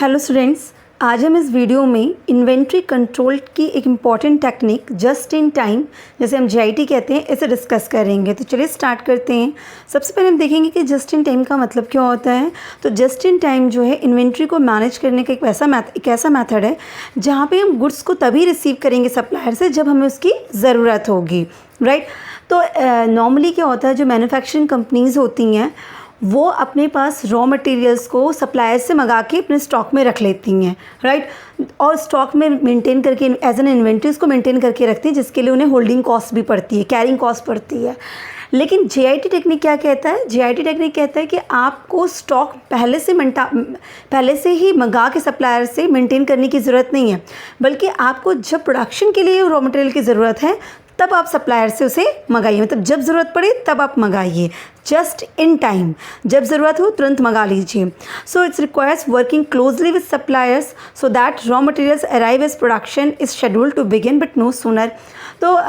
Hello students, आज हम इस वीडियो में इन्वेंट्री कंट्रोल की एक important technique just in time, जैसे हम जीआईटी कहते हैं, इसे डिस्कस करेंगे। तो चलिए स्टार्ट करते हैं। सबसे पहले हम देखेंगे कि जस्ट इन टाइम का मतलब क्या होता है। तो जस्ट इन टाइम जो है इन्वेंट्री को मैनेज करने का एक ऐसा मेथड है जहाँ पे हम गुड्स को तभी रिसीव करेंगे सप्लायर से जब हमें उसकी ज़रूरत होगी, राइट। तो नॉर्मली क्या होता है, जो मैन्युफैक्चरिंग कंपनीज़ होती हैं वो अपने पास रॉ मटेरियल्स को सप्लायर से मंगा के अपने स्टॉक में रख लेती हैं, राइट। और स्टॉक में मेंटेन करके एज एन इन्वेंट्री उसको मेंटेन करके रखती हैं, जिसके लिए उन्हें होल्डिंग कॉस्ट भी पड़ती है, कैरिंग कॉस्ट पड़ती है। लेकिन जीआईटी टेक्निक क्या कहता है? जीआईटी टेक्निक कहता है कि आपको स्टॉक पहले से ही मंगा के सप्लायर से मेंटेन करने की ज़रूरत नहीं है, बल्कि आपको जब प्रोडक्शन के लिए रॉ मटेरियल की ज़रूरत है तब आप सप्लायर से उसे मंगाइए। मतलब जब ज़रूरत पड़े तब आप मंगाइए, जस्ट इन टाइम, जब ज़रूरत हो तुरंत मंगा लीजिए। So it's requires working closely with suppliers so that raw materials arrive as production is scheduled to begin but no sooner. तो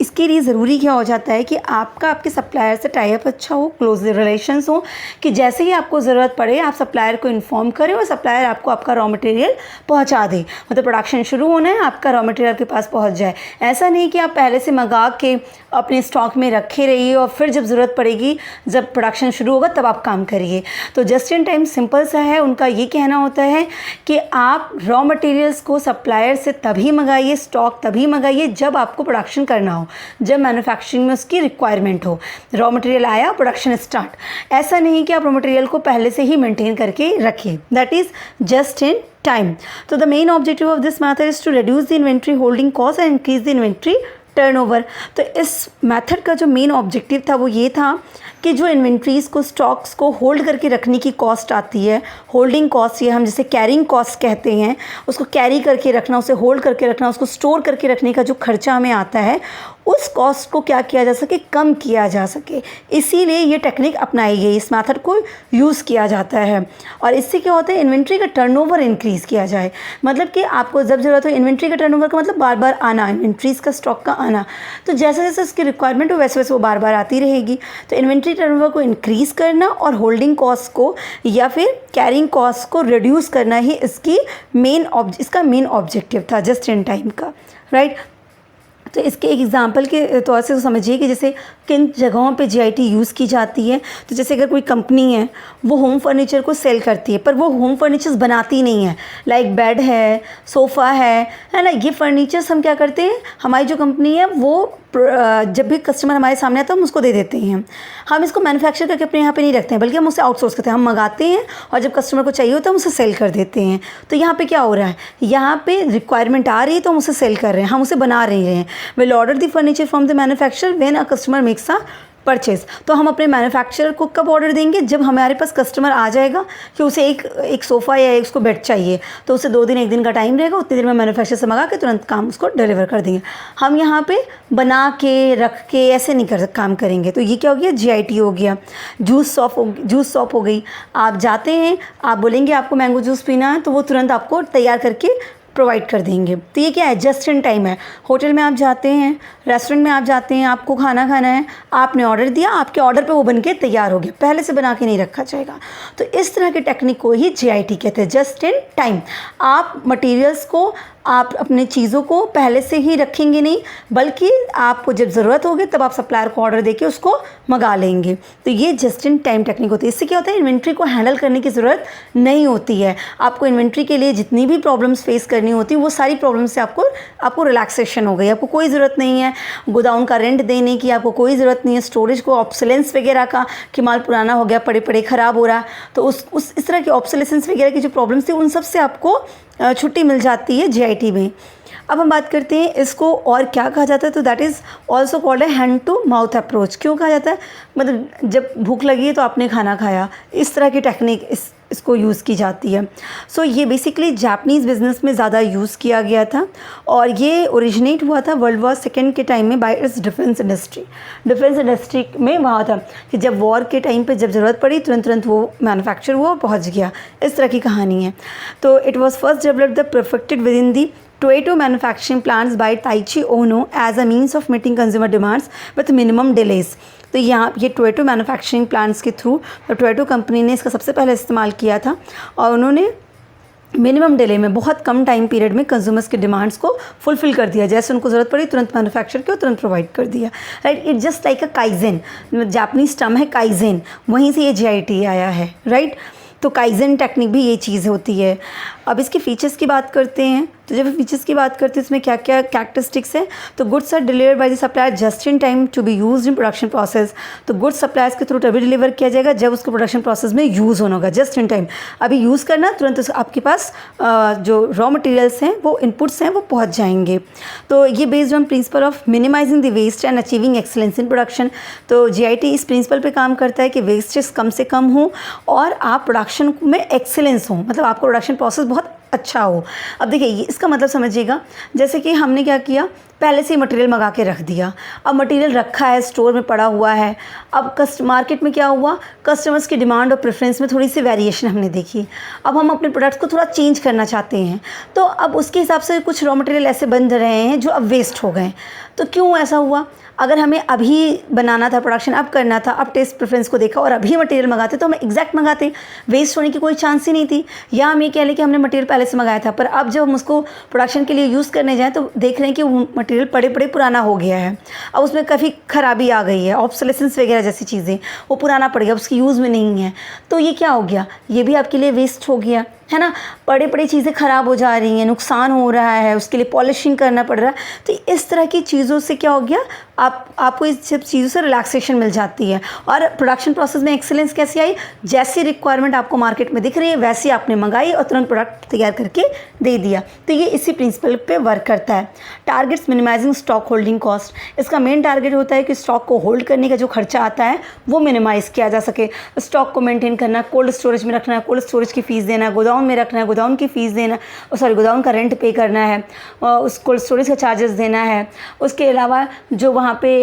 इसके लिए ज़रूरी क्या हो जाता है कि आपके सप्लायर से टाई अप अच्छा हो, क्लोज रिलेशंस हो, कि जैसे ही आपको ज़रूरत पड़े आप सप्लायर को इन्फॉर्म करें और सप्लायर आपको आपका रॉ मटेरियल पहुंचा दे। मतलब प्रोडक्शन शुरू होना है, आपका रॉ मटेरियल के पास पहुंच जाए। ऐसा नहीं कि आप पहले से मंगा के अपने स्टॉक में रखे रहिए और फिर जब ज़रूरत पड़ेगी, जब प्रोडक्शन शुरू होगा तब आप काम करिए। तो जस्ट इन टाइम सिंपल सा है, उनका ये कहना होता है कि आप रॉ मटेरियल्स को सप्लायर से तभी मंगाइए, स्टॉक तभी मंगाइए जब आपको प्रोडक्शन करना हो, जब मैन्युफैक्चरिंग में उसकी रिक्वायरमेंट हो। रॉ मटेरियल आया, प्रोडक्शन स्टार्ट। ऐसा नहीं कि आप रॉ मटेरियल को पहले से ही मेंटेन करके रखिए। That is just in time. तो the main objective of this method is to reduce the inventory holding cost and increase the inventory turnover. तो इस मेथड का जो मेन ऑब्जेक्टिव था वो ये था कि जो इन्वेंट्रीज़ को, स्टॉक्स को होल्ड करके रखने की कॉस्ट आती है, होल्डिंग कॉस्ट, ये हम जिसे कैरिंग कॉस्ट कहते हैं, उसको कैरी करके रखना, उसे होल्ड करके रखना, उसको स्टोर करके रखने का जो खर्चा हमें आता है, उस कॉस्ट को क्या किया जा सके, कम किया जा सके। इसीलिए ये टेक्निक अपनाई गई, इस मेथड को यूज़ किया जाता है। और इससे क्या होता है, इन्वेंट्री का टर्नओवर इंक्रीज़ किया जाए। मतलब कि आपको जब ज़रूरत हो, इन्वेंट्री का टर्नओवर का मतलब बार बार आना, इन्वेंट्रीज़ का स्टॉक का आना। तो जैसे जैसे उसकी रिक्वायरमेंट हो वैसे वैसे वो बार बार आती रहेगी। तो इन्वेंट्री टर्नओवर को इंक्रीज़ करना और होल्डिंग कॉस्ट को या फिर कैरिंग कॉस्ट को रिड्यूस करना ही इसका मेन ऑब्जेक्टिव था जस्ट इन टाइम का, राइट। तो इसके एक एग्जांपल के तौर से समझिए कि जैसे किन जगहों पे जीआईटी यूज़ की जाती है। तो जैसे अगर कोई कंपनी है वो होम फर्नीचर को सेल करती है, पर वो होम फर्नीचर्स बनाती नहीं है, लाइक बेड है, सोफ़ा है ना, ये फर्नीचर्स हम क्या करते हैं, हमारी जो कंपनी है वो जब भी कस्टमर हमारे सामने आता है हम उसको दे देते हैं। हम इसको मैन्युफैक्चर करके अपने यहाँ पे नहीं रखते हैं, बल्कि हम उसे आउटसोर्स करते हैं। हम मंगाते हैं और जब कस्टमर को चाहिए होता है हम उसे सेल कर देते हैं। तो यहाँ पे क्या हो रहा है, यहाँ पे रिक्वायरमेंट आ रही है तो हम उसे सेल कर रहे हैं, हम उसे बना रहे हैं। Will order the furniture from the manufacturer when a customer makes a purchase. तो हम अपने मैन्युफैक्चरर को कब ऑर्डर देंगे, जब हमारे पास कस्टमर आ जाएगा कि उसे एक सोफ़ा या उसको बेड चाहिए, तो उसे 2 दिन 1 दिन का टाइम रहेगा, उतनी देर में मैन्युफैक्चर से मंगा के तुरंत काम उसको डिलीवर कर देंगे। हम यहाँ पे बना के रख के ऐसे नहीं काम करेंगे। तो ये क्या हो गया, जीआईटी हो गया। जूस शॉप हो गई। आप जाते हैं, आप बोलेंगे आपको मैंगो जूस पीना है, तो वो तुरंत आपको तैयार करके प्रोवाइड कर देंगे। तो ये क्या है, जस्ट इन टाइम है। होटल में आप जाते हैं, रेस्टोरेंट में आप जाते हैं, आपको खाना खाना है, आपने ऑर्डर दिया, आपके ऑर्डर पे वो बनके तैयार हो गया, पहले से बना के नहीं रखा जाएगा। तो इस तरह की टेक्निक को ही जीआईटी कहते हैं, जस्ट इन टाइम। आप मटेरियल्स को, आप अपने चीज़ों को पहले से ही रखेंगे नहीं, बल्कि आपको जब ज़रूरत होगी तब आप सप्लायर को ऑर्डर देके उसको मंगा लेंगे। तो ये जस्ट इन टाइम टेक्निक होती है। इससे क्या होता है, इन्वेंट्री को हैंडल करने की ज़रूरत नहीं होती है। आपको इन्वेंट्री के लिए जितनी भी प्रॉब्लम्स फेस करनी होती है वो सारी प्रॉब्लम से आपको रिलैक्सेशन हो गई। आपको कोई ज़रूरत नहीं है गोदाउन का रेंट देने की, आपको कोई ज़रूरत नहीं है स्टोरेज को ऑब्सोलेंस वगैरह का, कि माल पुराना हो गया, पड़े पड़े ख़राब हो रहा। तो इस तरह की ऑब्सोलेंस वगैरह की जो प्रॉब्लम्स थी उन सब से आपको छुट्टी मिल जाती है जीआईटी में। अब हम बात करते हैं इसको और क्या कहा जाता है। तो दैट इज़ ऑल्सो कॉल्ड है हैंड टू माउथ अप्रोच। क्यों कहा जाता है, मतलब जब भूख लगी है तो आपने खाना खाया, इस तरह की टेक्निक इसको यूज़ की जाती है। सो ये बेसिकली जापानीज़ बिजनेस में ज़्यादा यूज़ किया गया था और ये ओरिजिनेट हुआ था वर्ल्ड वॉर सेकेंड के टाइम में बाय इट्स डिफेंस इंडस्ट्री में वहाँ था कि जब वॉर के टाइम पे जब ज़रूरत पड़ी तुरंत वो मैन्युफैक्चर हुआ, पहुँच गया। इस तरह की कहानी है। तो it was first developed the perfected with in the Toyota manufacturing plants by Taichi Ohno as a means of meeting consumer demands with minimum delays। तो यहाँ ये टोयोटो मैन्युफैक्चरिंग प्लांट्स के थ्रू टोयोटो कंपनी ने इसका सबसे पहले इस्तेमाल किया था और उन्होंने मिनिमम डिले में बहुत कम टाइम पीरियड में कंज्यूमर्स के डिमांड्स को फुलफिल कर दिया, जैसे उनको ज़रूरत पड़ी तुरंत मैन्युफैक्चर किया, तुरंत प्रोवाइड कर दिया, right. It just like a kaizen, Japanese term है काइजेन, वहीं से ये JIT आया है, राइट। तो काइजेन टेक्निक भी ये चीज़ होती है। अब इसके फीचर्स की बात करते हैं, तो जब फीचर्स की बात करते हैं इसमें क्या क्या कैरेक्टरिस्टिक्स हैं। तो goods are delivered by the supplier just in time to be used in production process. तो गुड्स सप्लायर्स के थ्रू तभी डिलीवर किया जाएगा जब उसको प्रोडक्शन प्रोसेस में यूज़ होना होगा, जस्ट इन टाइम। अभी यूज़ करना तुरंत आपके पास जो रॉ मटेरियल्स हैं, वो इनपुट्स हैं, वो पहुँच जाएंगे। तो ये based on principle of minimizing the waste and achieving excellence in production. तो JIT इस प्रिंसिपल पे काम करता है कि वेस्टेज कम से कम हो और आप प्रोडक्शन में एक्सेलेंस हो, मतलब आपका प्रोडक्शन प्रोसेस बहुत अच्छा हो। अब देखिए ये इसका मतलब समझिएगा, जैसे कि हमने क्या किया, पहले से ही मटेरियल मंगा के रख दिया, अब मटेरियल रखा है, स्टोर में पड़ा हुआ है। अब मार्केट में क्या हुआ, कस्टमर्स की डिमांड और प्रेफरेंस में थोड़ी सी वेरिएशन हमने देखी। अब हम अपने प्रोडक्ट्स को थोड़ा चेंज करना चाहते हैं, तो अब उसके हिसाब से कुछ रॉ मटेरियल ऐसे बन रहे हैं जो अब वेस्ट हो गए। तो क्यों ऐसा हुआ, अगर हमें अभी बनाना था प्रोडक्शन, अब करना था, अब टेस्ट प्रेफरेंस को देखा और अभी मटेरियल मंगाते तो हम एग्जैक्ट मंगाते, वेस्ट होने की कोई चांस ही नहीं थी। या हम ये कह लें कि हमने मटेरियल पहले से मंगाया था, पर अब जब हम उसको प्रोडक्शन के लिए यूज़ करने जाएँ तो देख रहे हैं कि वो मटेरियल पड़े पड़े पुराना हो गया है, अब उसमें काफ़ी ख़राबी आ गई है, ऑब्सोलेसेंस वगैरह जैसी चीज़ें, वो पुराना पड़ गया, उसकी यूज़ में नहीं है। तो ये क्या हो गया, ये भी आपके लिए वेस्ट हो गया, है ना। बड़ी बड़ी चीज़ें ख़राब हो जा रही हैं, नुकसान हो रहा है, उसके लिए पॉलिशिंग करना पड़ रहा है। तो इस तरह की चीज़ों से क्या हो गया, आपको इस सब चीज़ों से रिलैक्सेशन मिल जाती है। और प्रोडक्शन प्रोसेस में एक्सेलेंस कैसी आई, जैसी रिक्वायरमेंट आपको मार्केट में दिख रही है वैसी आपने मंगाई और तुरंत प्रोडक्ट तैयार करके दे दिया। तो ये इसी प्रिंसिपल पे वर्क करता है। Targets minimizing stock holding cost, इसका मेन टारगेट होता है कि स्टॉक को होल्ड करने का जो खर्चा आता है वो मिनिमाइज़ किया जा सके। स्टॉक को मेंटेन करना, कोल्ड स्टोरेज में रखना है, कोल्ड स्टोरेज की फ़ीस देना, गोदाम में रखना है, गोदाम की फ़ीस देना, गोदाम का रेंट पे करना है, उस कोल्ड स्टोरेज का चार्जेस देना है। उसके अलावा जो वहाँ पे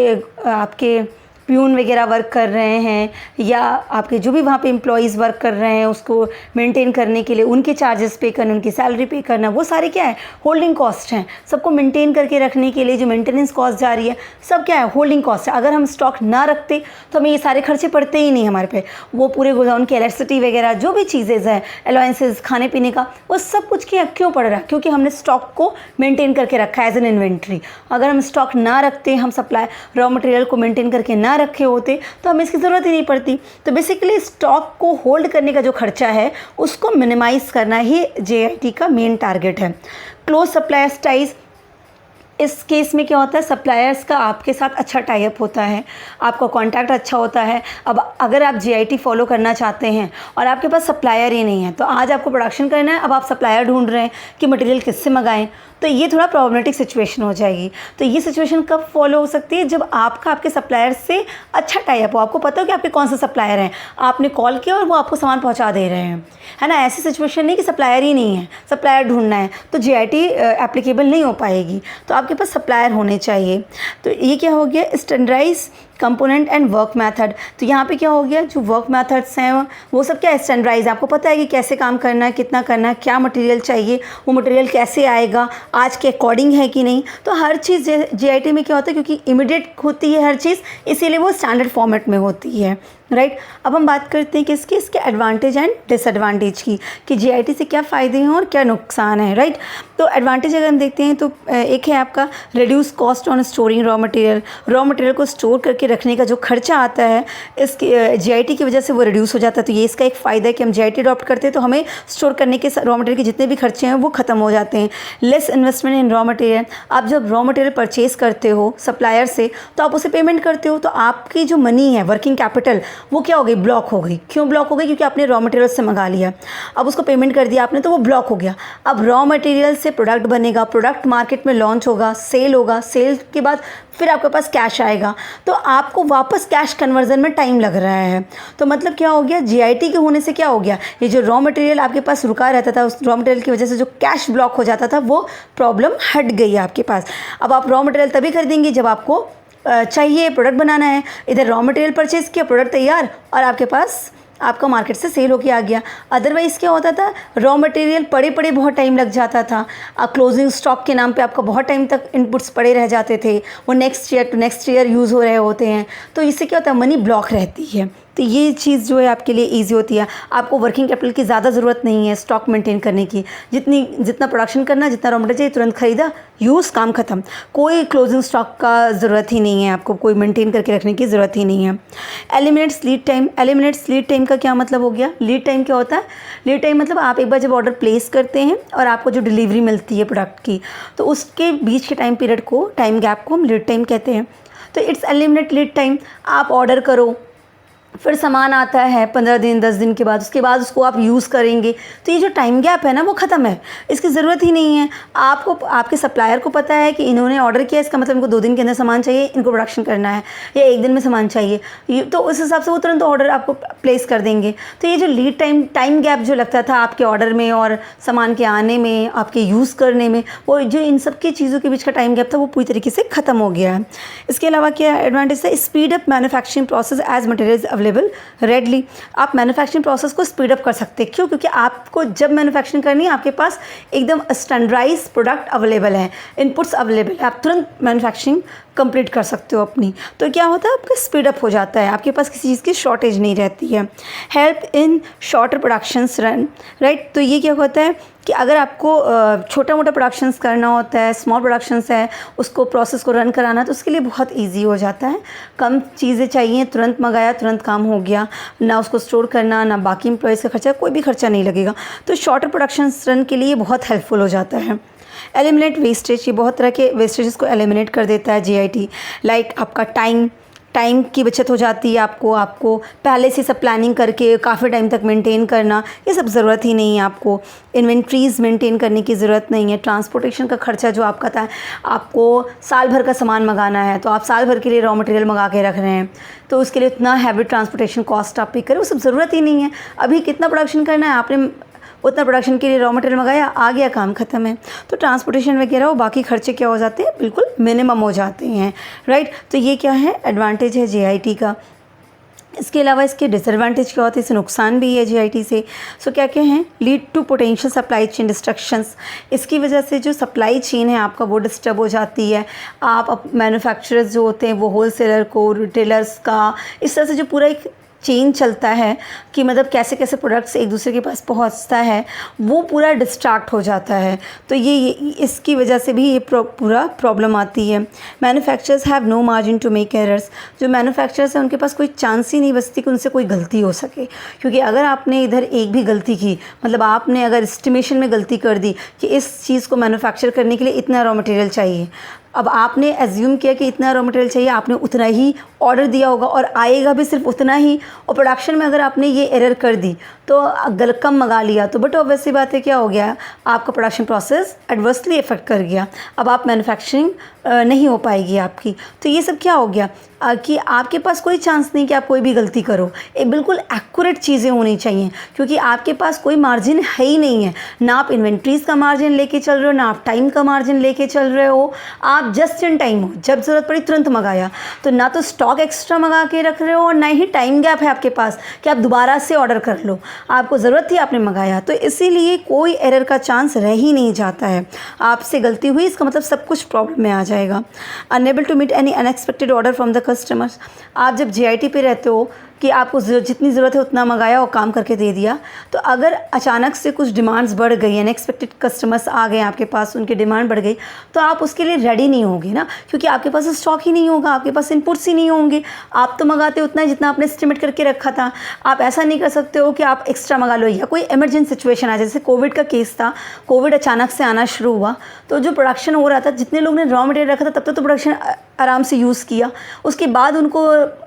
आपके प्यून वगैरह वर्क कर रहे हैं या आपके जो भी वहाँ पे एम्प्लॉयज़ वर्क कर रहे हैं उसको मेंटेन करने के लिए उनके चार्जेस पे करना, उनकी सैलरी पे करना, वो सारे क्या है, होल्डिंग कॉस्ट हैं। सबको मेंटेन करके रखने के लिए जो मेंटेनेंस कॉस्ट जा रही है सब क्या है, होल्डिंग कॉस्ट है। अगर हम स्टॉक ना रखते तो हमें ये सारे खर्चे पड़ते ही नहीं हमारे पे। वो पूरे गोदाम की इलेक्ट्रिसिटी वगैरह जो भी चीज़ें हैं, अलाउंसेस, खाने पीने का, वो सब कुछ क्यों पड़ रहा है, क्योंकि हमने स्टॉक को मेंटेन करके रखा है एज एन इन्वेंट्री। अगर हम स्टॉक ना रखते, हम सप्लाई रॉ मटेरियल को मेंटेन करके ना रखे होते तो हमें इसकी ज़रूरत ही नहीं पड़ती। तो बेसिकली स्टॉक को होल्ड करने का जो खर्चा है उसको मिनिमाइज़ करना ही JIT का मेन टारगेट है। क्लोज सप्लायर टाइज, इस केस में क्या होता है, सप्लायर्स का आपके साथ अच्छा टाई अप होता है, आपका कांटेक्ट अच्छा होता है। अब अगर आप JIT फॉलो करना चाहते हैं और आपके पास सप्लायर ही नहीं है, तो आज आपको प्रोडक्शन करना है, अब आप सप्लायर ढूंढ रहे हैं कि मटेरियल किससे मंगाएं, तो ये थोड़ा प्रॉब्लमेटिक सिचुएशन हो जाएगी। तो ये सिचुएशन कब फॉलो हो सकती है, जब आपके सप्लायर से अच्छा टाई अप हो, आपको पता हो कि आपके कौन से सप्लायर हैं, आपने कॉल किया और वो आपको सामान पहुंचा दे रहे हैं, है ना। ऐसी सिचुएशन नहीं कि सप्लायर ही नहीं है, सप्लायर ढूंढना है, तो JIT एप्लीकेबल नहीं हो पाएगी। तो आपके पास सप्लायर होने चाहिए। तो ये क्या हो गया, standardize component and work method. तो यहाँ पे क्या हो गया, जो वर्क मेथड्स हैं वो सब क्या स्टैंडर्डाइज, आपको पता है कि कैसे काम करना है, कितना करना है, क्या मटेरियल चाहिए, वो मटेरियल कैसे आएगा, आज के अकॉर्डिंग है कि नहीं। तो हर चीज़ JIT में क्या होता है, क्योंकि इमीडिएट होती है हर चीज़, इसीलिए वो स्टैंडर्ड फॉर्मेट में होती है, राइट। अब हम बात करते हैं किसके, इसके एडवांटेज एंड डिसएडवांटेज की, कि JIT से क्या फ़ायदे हैं और क्या नुकसान है, राइट। तो एडवांटेज अगर हम देखते हैं तो एक है आपका reduce cost on storing raw material को स्टोर करके रखने का जो खर्चा आता है इसके JIT की वजह से वो रिड्यूस हो जाता है। तो ये इसका एक फ़ायदा है कि हम JIT अडॉप्ट करते हैं तो हमें स्टोर करने के रॉ मटेरियल के जितने भी खर्चे हैं वो ख़त्म हो जाते हैं। लेस इन्वेस्टमेंट इन रॉ मटेरियल, आप जब रॉ मटेरियल परचेज़ करते हो सप्लायर से तो आप उसे पेमेंट करते हो, तो आपकी जो मनी है, वर्किंग कैपिटल, वो क्या हो गई, ब्लॉक हो गई। क्यों ब्लॉक हो गई, क्योंकि आपने रॉ मटेरियल से मंगा लिया, अब उसको पेमेंट कर दिया आपने तो वो ब्लॉक हो गया। अब रॉ मटेरियल से प्रोडक्ट बनेगा, प्रोडक्ट मार्केट में लॉन्च होगा, सेल होगा, सेल के बाद फिर आपके पास कैश आएगा, तो आपको वापस कैश कन्वर्जन में टाइम लग रहा है। तो मतलब क्या हो गया, JIT के होने से क्या हो गया, ये जो रॉ मटेरियल आपके पास रुका रहता था, उस रॉ मटेरियल की वजह से जो कैश ब्लॉक हो जाता था वो प्रॉब्लम हट गई है आपके पास। अब आप रॉ मटेरियल तभी खरीदेंगे जब आपको चाहिए, प्रोडक्ट बनाना है, इधर रॉ मटेरियल परचेज़ किया, प्रोडक्ट तैयार और आपके पास आपका मार्केट से सेल होके आ गया। अदरवाइज़ क्या होता था, रॉ मटेरियल पड़े बहुत टाइम लग जाता था, क्लोजिंग स्टॉक के नाम पे आपका बहुत टाइम तक इनपुट्स पड़े रह जाते थे, वो next year to next year use हो रहे होते हैं, तो इससे क्या होता है, मनी ब्लॉक रहती है। तो ये चीज़ जो है आपके लिए ईजी होती है। आपको वर्किंग कैपिटल की ज़्यादा ज़रूरत नहीं है स्टॉक मेंटेन करने की। जितना प्रोडक्शन करना, जितना रॉ मटेरियल चाहिए तुरंत खरीदा, यूज़, काम ख़त्म। कोई क्लोजिंग स्टॉक का ज़रूरत ही नहीं है, आपको कोई मेंटेन करके रखने की ज़रूरत ही नहीं है। Eliminates lead time. Eliminates lead time का क्या मतलब हो गया? लीड टाइम क्या होता है? लीड टाइम मतलब आप एक बार जब ऑर्डर प्लेस करते हैं और आपको जो डिलीवरी मिलती है प्रोडक्ट की, तो उसके बीच के टाइम पीरियड को, टाइम गैप को हम लीड टाइम कहते हैं। तो इट्स एलिमिनेट लीड टाइम। आप ऑर्डर करो, फिर सामान आता है 15 दिन 10 दिन के बाद, उसके बाद उसको आप यूज़ करेंगे, तो ये जो टाइम गैप है ना वो ख़त्म है, इसकी ज़रूरत ही नहीं है। आपको, आपके सप्लायर को पता है कि इन्होंने ऑर्डर किया, इसका मतलब इनको 2 दिन के अंदर सामान चाहिए, इनको प्रोडक्शन करना है, या 1 दिन में सामान चाहिए, तो उस हिसाब से वो तुरंत ऑर्डर आपको प्लेस कर देंगे। तो ये जो लीड टाइम गैप जो लगता था आपके ऑर्डर में और सामान के आने में, आपके यूज़ करने में, वो जो इन सब की चीज़ों के बीच का टाइम गैप था वो पूरी तरीके से ख़त्म हो गया है। इसके अलावा क्या एडवांटेज है? Speed up manufacturing process as materials available readily. आप मैन्युफैक्चरिंग प्रोसेस को स्पीड अप कर सकते हैं। क्यों? क्योंकि आपको जब मैन्युफैक्चरिंग करनी है आपके पास एकदम स्टैंडर्डाइज प्रोडक्ट अवेलेबल है, इनपुट्स अवेलेबल है, आप तुरंत मैन्युफैक्चरिंग कंप्लीट कर सकते हो अपनी। तो क्या होता है? आपका स्पीड अप हो जाता है, आपके पास किसी चीज़ की शॉर्टेज नहीं रहती है। Help in shorter productions run, right. तो ये क्या होता है कि अगर आपको छोटा मोटा प्रोडक्शंस करना होता है, स्मॉल प्रोडक्शंस है, उसको प्रोसेस को रन कराना, तो उसके लिए बहुत ईजी हो जाता है। कम चीज़ें चाहिए, तुरंत मंगाया, तुरंत काम हो गया, ना उसको स्टोर करना, ना बाकी एम्प्लॉयज़ का खर्चा, कोई भी खर्चा नहीं लगेगा। तो शॉर्टर प्रोडक्शंस रन के लिए बहुत हेल्पफुल हो जाता है। एलिमिनेट वेस्टेज, ये बहुत तरह के वेस्टेजेस को एलिमिनेट कर देता है JIT। लाइक आपका टाइम की बचत हो जाती है। आपको पहले से सब प्लानिंग करके काफ़ी टाइम तक मेंटेन करना, ये सब ज़रूरत ही नहीं है आपको। इन्वेंट्रीज़ मेंटेन करने की ज़रूरत नहीं है। ट्रांसपोर्टेशन का खर्चा जो आपका था, आपको साल भर का सामान मंगाना है, तो आप साल भर के लिए रॉ मटेरियल मंगा के रख रहे हैं, तो उसके लिए उतना हैवी ट्रांसपोर्टेशन कॉस्ट आप पे करें, वो सब ज़रूरत ही नहीं है। अभी कितना प्रोडक्शन करना है, आपने उतना प्रोडक्शन के लिए रॉ मटेरियल मंगाया, आ गया, काम ख़त्म है। तो ट्रांसपोर्टेशन वगैरह और बाकी खर्चे क्या हो जाते हैं? बिल्कुल मिनिमम हो जाते हैं, राइट। तो ये क्या है? एडवांटेज है JIT का। इसके अलावा इसके डिसएडवांटेज क्या होते हैं? इससे नुकसान भी है JIT से। सो क्या क्या हैं? Lead to potential supply chain destructions. इसकी वजह से जो सप्लाई चेन है आपका वो डिस्टर्ब हो जाती है। आप मैन्युफैक्चरर्स जो होते हैं वो होलसेलर को, रिटेलर्स का, इस तरह से जो पूरा एक चेन चलता है कि मतलब कैसे कैसे प्रोडक्ट्स एक दूसरे के पास पहुंचता है, वो पूरा डिस्ट्रैक्ट हो जाता है। तो ये इसकी वजह से भी ये पूरा प्रॉब्लम आती है। Manufacturers have no margin to make errors. जो मैन्युफैक्चरर्स हैं उनके पास कोई चांस ही नहीं बचती कि उनसे कोई गलती हो सके, क्योंकि अगर आपने इधर एक भी गलती की, मतलब आपने अगर एस्टिमेशन में गलती कर दी कि इस चीज़ को मैन्युफैक्चर करने के लिए इतना रॉ मटेरियल चाहिए, अब आपने एज्यूम किया कि इतना रॉ मटेरियल चाहिए, आपने उतना ही ऑर्डर दिया होगा और आएगा भी सिर्फ उतना ही, और प्रोडक्शन में अगर आपने ये एरर कर दी तो अगर कम मंगा लिया, तो बट ऑब्वियस सी बात है क्या हो गया? आपका प्रोडक्शन प्रोसेस एडवर्सली इफेक्ट कर गया। अब आप मैन्युफैक्चरिंग नहीं हो पाएगी आपकी। तो ये सब क्या हो गया कि आपके पास कोई चांस नहीं कि आप कोई भी गलती करो। ये बिल्कुल एक्यूरेट चीज़ें होनी चाहिए, क्योंकि आपके पास कोई मार्जिन है ही नहीं है। ना आप इन्वेंट्रीज़ का मार्जिन लेके चल रहे हो, ना आप टाइम का मार्जिन लेके चल रहे हो। आप जस्ट इन टाइम हो, जब ज़रूरत पड़ी तुरंत मंगाया। तो ना तो स्टॉक एक्स्ट्रा मंगा के रख रहे हो और ना ही टाइम गैप है आपके पास कि आप दोबारा से ऑर्डर कर लो। आपको ज़रूरत थी, आपने मंगाया, तो इसीलिए कोई एरर का चांस रह ही नहीं जाता है। आपसे गलती हुई, इसका मतलब सब कुछ प्रॉब्लम में आ जाएगा। Unable to meet any unexpected order from the customers. आप जब JIT पे रहते हो कि आपको जितनी ज़रूरत है उतना मंगाया और काम करके दे दिया, तो अगर अचानक से कुछ डिमांड्स बढ़ गई, अनएक्सपेक्टेड कस्टमर्स आ गए आपके पास, उनकी डिमांड बढ़ गई, तो आप उसके लिए रेडी नहीं होंगे ना, क्योंकि आपके पास स्टॉक ही नहीं होगा, आपके पास इनपुट्स ही नहीं होंगे। आप तो मंगाते उतना जितना आपने एस्टिमेट करके रखा था। आप ऐसा नहीं कर सकते हो कि आप एक्स्ट्रा मंगा लो, या कोई इमरजेंसी सिचुएशन आ, जैसे कोविड का केस था, कोविड अचानक से आना शुरू हुआ, तो जो प्रोडक्शन हो रहा था, जितने लोग ने रॉ मटेरियल रखा था तब तक तो प्रोडक्शन आराम से यूज़ किया, उसके बाद उनको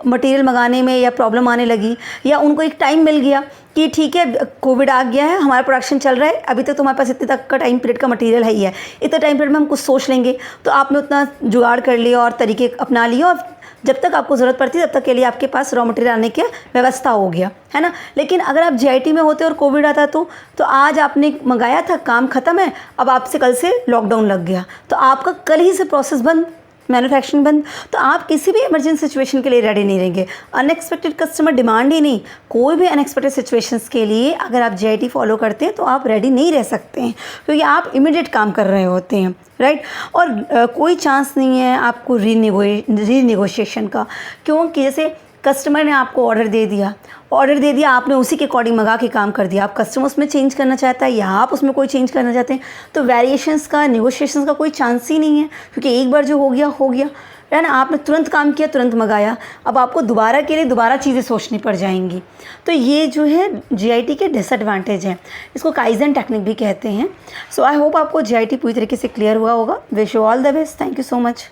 मटेरियल मंगाने में या प्रॉब्लम आने लगी, या उनको एक टाइम मिल गया कि ठीक है कोविड आ गया है, हमारा प्रोडक्शन चल रहा है, अभी तक तो हमारे पास इतने तक का टाइम पीरियड का मटेरियल है ही है, इतने टाइम पीरियड में हम कुछ सोच लेंगे। तो आपने उतना जुगाड़ कर लिया और तरीके अपना लिए, और जब तक आपको ज़रूरत पड़ती है तब तक के लिए आपके पास रॉ मटेरियल आने की व्यवस्था हो गया, है ना। लेकिन अगर आप JIT में होते और कोविड आता तो आज आपने मंगाया था, काम ख़त्म है, अब आपसे कल से लॉकडाउन लग गया, तो आपका कल ही से प्रोसेस बंद, मैन्युफैक्चरिंग बंद, तो आप किसी भी इमरजेंसी सिचुएशन के लिए रेडी नहीं रहेंगे। अनएक्सपेक्टेड कस्टमर डिमांड ही नहीं, कोई भी अनएक्सपेक्टेड सिचुएशंस के लिए अगर आप JIT फॉलो करते हैं तो आप रेडी नहीं रह सकते हैं, क्योंकि आप इमीडिएट काम कर रहे होते हैं, राइट। और कोई चांस नहीं है आपको रीनेगोशिएशन का, क्योंकि जैसे कस्टमर ने आपको ऑर्डर दे दिया, आपने उसी के अकॉर्डिंग मंगा के काम कर दिया। आप कस्टमर उसमें चेंज करना चाहता है या आप उसमें कोई चेंज करना चाहते हैं, तो वेरिएशंस का, नेगोशिएशंस का कोई चांस ही नहीं है, क्योंकि एक बार जो हो गया है ना। आपने तुरंत काम किया, तुरंत मंगाया, अब आपको दोबारा के लिए दोबारा चीज़ें सोचनी पड़ जाएंगी। तो ये जो है GIT के डिसएडवांटेज हैं, इसको काइजन टेक्निक भी कहते हैं। सो आई होप आपको GIT पूरी तरीके से क्लियर हुआ होगा। Wish you all the best. Thank you so much.